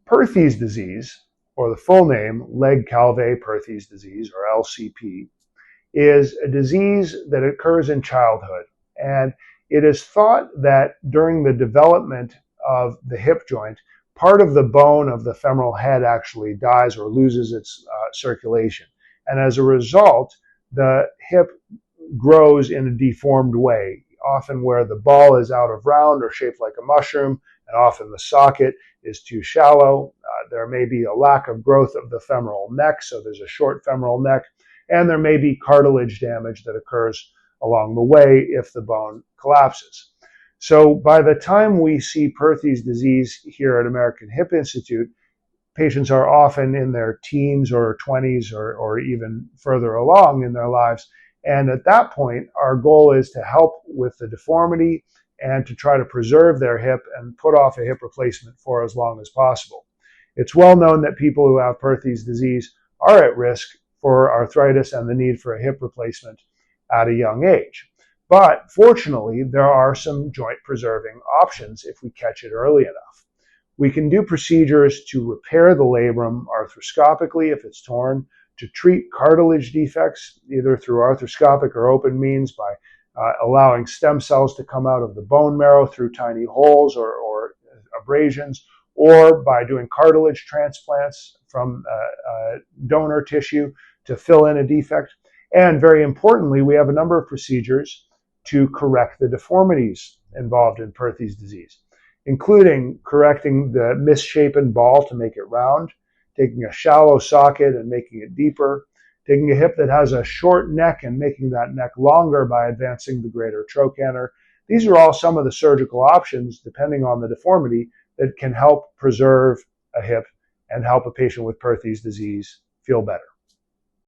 Perthes disease, or the full name, Legg-Calvé-Perthes disease, or LCP, is a disease that occurs in childhood. And it is thought that during the development of the hip joint, part of the bone of the femoral head actually dies or loses its circulation. And as a result, the hip grows in a deformed way, often where the ball is out of round or shaped like a mushroom, and often the socket is too shallow. There may be a lack of growth of the femoral neck, so there's a short femoral neck, and there may be cartilage damage that occurs along the way if the bone collapses. So by the time we see Perthes disease here at American Hip Institute, patients are often in their teens or 20s or even further along in their lives. And at that point, our goal is to help with the deformity and to try to preserve their hip and put off a hip replacement for as long as possible. It's well known that people who have Perthes disease are at risk for arthritis and the need for a hip replacement at a young age. But fortunately, there are some joint preserving options if we catch it early enough. We can do procedures to repair the labrum arthroscopically if it's torn, to treat cartilage defects, either through arthroscopic or open means by allowing stem cells to come out of the bone marrow through tiny holes or abrasions, or by doing cartilage transplants from donor tissue to fill in a defect. And very importantly, we have a number of procedures to correct the deformities involved in Perthes disease, including correcting the misshapen ball to make it round, taking a shallow socket and making it deeper, taking a hip that has a short neck and making that neck longer by advancing the greater trochanter. These are all some of the surgical options, depending on the deformity, that can help preserve a hip and help a patient with Perthes disease feel better.